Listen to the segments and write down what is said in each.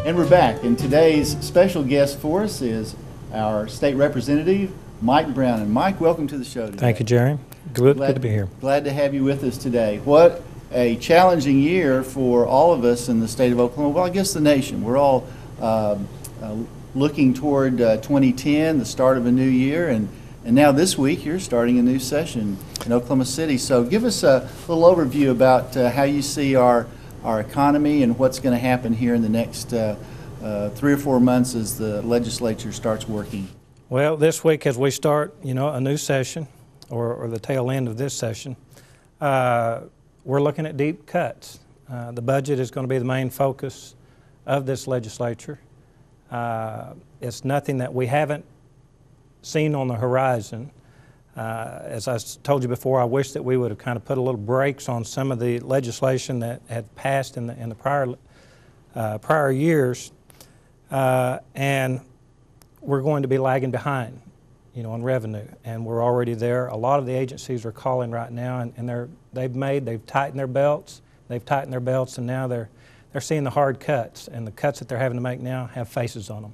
And we're back, and today's special guest for us is our state representative, Mike Brown. And Mike, welcome to the show today. Thank you, Jerry. Good to be here. Glad to have you with us today. What a challenging year for all of us in the state of Oklahoma. Well, I guess the nation. We're all looking toward 2010, the start of a new year, and now this week you're starting a new session in Oklahoma City. So give us a little overview about how you see our economy and what's going to happen here in the next 3 or 4 months as the legislature starts working. Well, this week as we start, a new session, or the tail end of this session, we're looking at deep cuts. The budget is going to be the main focus of this legislature. It's nothing that we haven't seen on the horizon. As I told you before, I wish that we would have kind of put a little brakes on some of the legislation that had passed in the prior years, and we're going to be lagging behind, on revenue, and we're already there. A lot of the agencies are calling right now, and they've tightened their belts, and now they're seeing the hard cuts, and the cuts that they're having to make now have faces on them.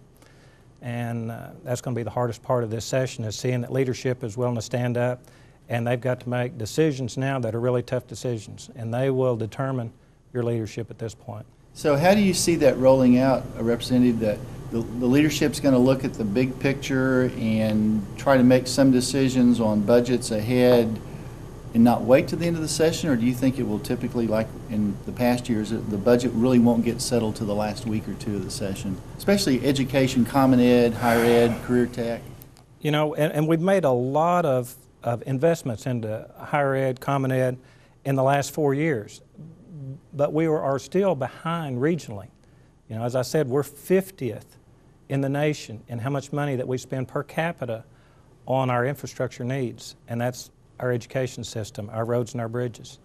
And that's going to be the hardest part of this session, is seeing that leadership is willing to stand up, and they've got to make decisions now that are really tough decisions, and they will determine your leadership at this point. So how do you see that rolling out, Representative, that the leadership's going to look at the big picture and try to make some decisions on budgets ahead and not wait to the end of the session, or do you think it will typically, like in the past years, the budget really won't get settled to the last week or two of the session, especially education, common ed, higher ed, career tech? And we've made a lot of investments into higher ed, common ed in the last 4 years, but we are still behind regionally. As I said, we're 50th in the nation in how much money that we spend per capita on our infrastructure needs, and that's our education system, our roads and our bridges.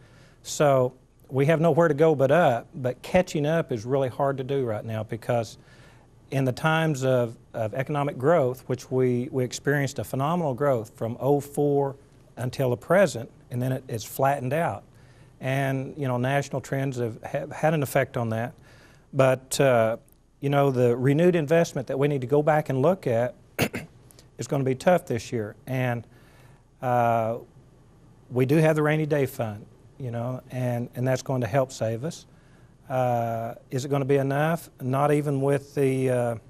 So we have nowhere to go but up, but catching up is really hard to do right now, because in the times of economic growth, which we experienced a phenomenal growth from '04 until the present, and then it's flattened out. And national trends have had an effect on that. But the renewed investment that we need to go back and look at is going to be tough this year. And we do have the rainy day fund, and that's going to help save us. Is it going to be enough? Not even with the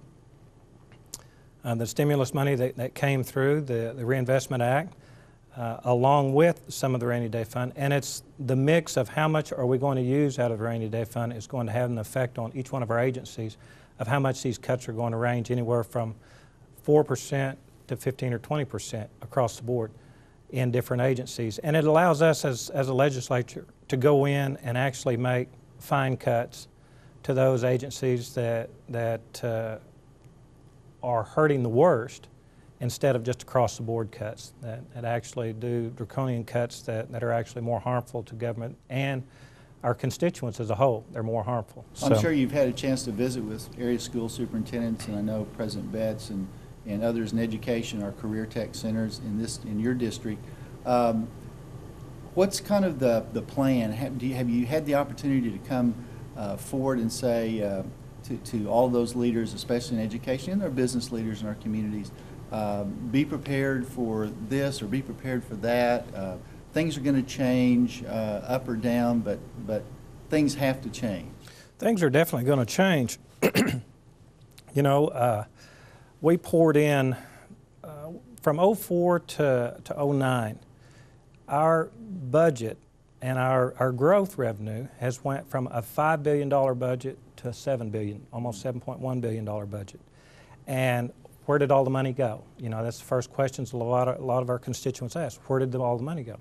stimulus money that came through, the Reinvestment Act, along with some of the rainy day fund. And it's the mix of how much are we going to use out of the rainy day fund is going to have an effect on each one of our agencies of how much these cuts are going to range, anywhere from 4% to 15 or 20% across the board in different agencies. And it allows us as a legislature to go in and actually make fine cuts to those agencies that are hurting the worst, instead of just across the board cuts that actually do draconian cuts that are actually more harmful to government and our constituents as a whole. They're more harmful. I'm sure you've had a chance to visit with area school superintendents, and I know President Betts and others in education, our career tech centers in your district. What's kind of the plan? Have you had the opportunity to come forward and say to all those leaders, especially in education, and their business leaders in our communities, be prepared for this or be prepared for that? Things are going to change up or down, but things have to change. Things are definitely going to change. We poured in from '04 to '09. Our budget and our growth revenue has went from a $5 billion budget to a $7 billion, almost $7.1 billion budget. And where did all the money go? That's the first questions a lot of our constituents ask. Where did all the money go?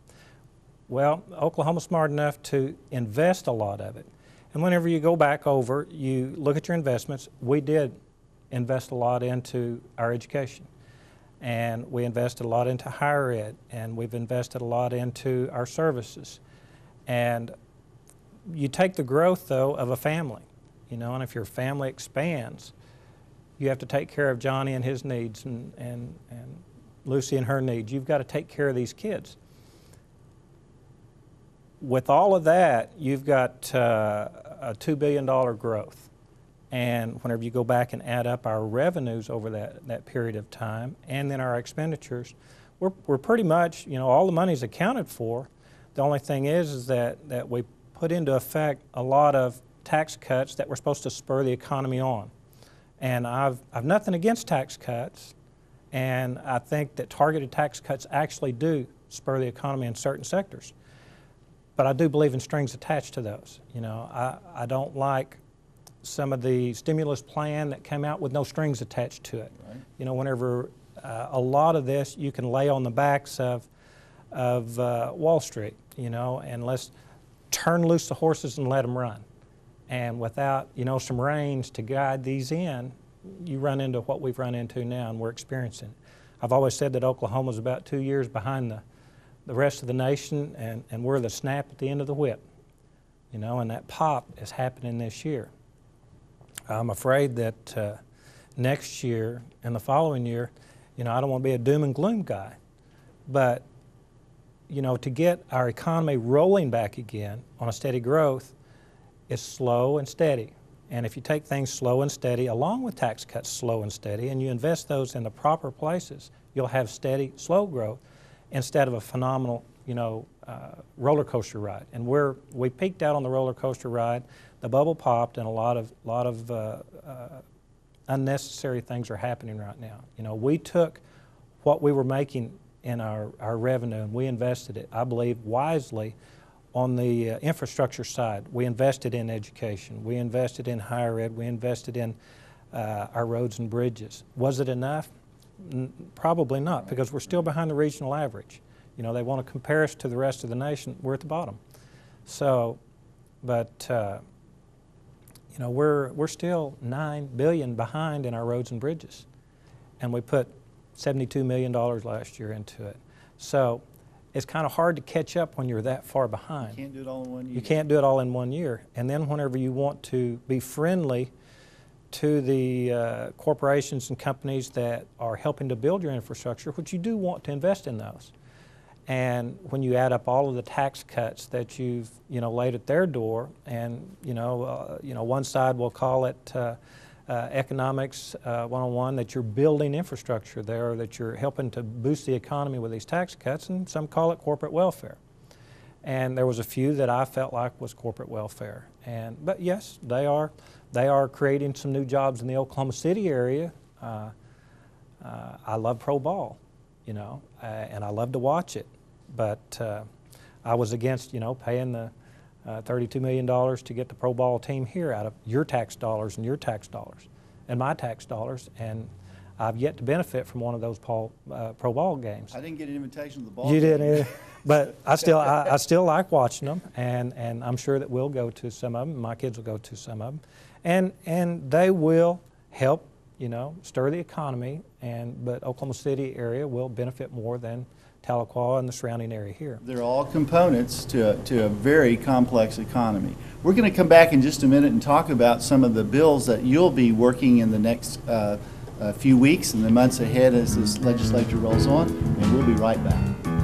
Well, Oklahoma's smart enough to invest a lot of it. And whenever you go back over, you look at your investments. We did invest a lot into our education, and we invested a lot into higher ed, and we've invested a lot into our services. And you take the growth, though, of a family, and if your family expands, you have to take care of Johnny and his needs, and Lucy and her needs. You've got to take care of these kids. With all of that, you've got a $2 billion growth And whenever you go back and add up our revenues over that period of time and then our expenditures, we're pretty much, all the money's accounted for. The only thing is that we put into effect a lot of tax cuts that were supposed to spur the economy on. And I've nothing against tax cuts, and I think that targeted tax cuts actually do spur the economy in certain sectors. But I do believe in strings attached to those. I don't like some of the stimulus plan that came out with no strings attached to it. Right. Whenever a lot of this you can lay on the backs of Wall Street, and let's turn loose the horses and let them run. And without, some reins to guide these in, you run into what we've run into now and we're experiencing. I've always said that Oklahoma's about 2 years behind the rest of the nation, and we're the snap at the end of the whip, and that pop is happening this year. I'm afraid that next year and the following year, I don't want to be a doom and gloom guy, but to get our economy rolling back again on a steady growth is slow and steady. And if you take things slow and steady, along with tax cuts slow and steady, and you invest those in the proper places, you'll have steady, slow growth instead of a phenomenal, roller coaster ride. And we peaked out on the roller coaster ride, the bubble popped, and a lot of unnecessary things are happening right now. We took what we were making in our revenue and we invested it, I believe, wisely on the infrastructure side. We invested in education, we invested in higher ed, we invested in our roads and bridges. Was it enough? Probably not, because we're still behind the regional average. They want to compare us to the rest of the nation. We're at the bottom. So, but we're still $9 billion behind in our roads and bridges, and we put $72 million last year into it. So it's kind of hard to catch up when you're that far behind. You can't do it all in 1 year. You can't do it all in 1 year. And then whenever you want to be friendly to the corporations and companies that are helping to build your infrastructure, which you do want to invest in those. And when you add up all of the tax cuts that you've laid at their door, and one side will call it economics 101, that you're building infrastructure there, or that you're helping to boost the economy with these tax cuts, and some call it corporate welfare. And there was a few that I felt like was corporate welfare. But yes, they are creating some new jobs in the Oklahoma City area. I love pro ball, and I love to watch it. But I was against, paying the $32 million to get the pro ball team here out of your tax dollars and your tax dollars and my tax dollars, and I've yet to benefit from one of those pro ball games. I didn't get an invitation to the ball. You didn't either, but I still like watching them, and I'm sure that we'll go to some of them. My kids will go to some of them, and they will help, stir the economy. But Oklahoma City area will benefit more than Tahlequah and the surrounding area here. They're all components to a very complex economy. We're going to come back in just a minute and talk about some of the bills that you'll be working in the next few weeks and the months ahead as this legislature rolls on, and we'll be right back.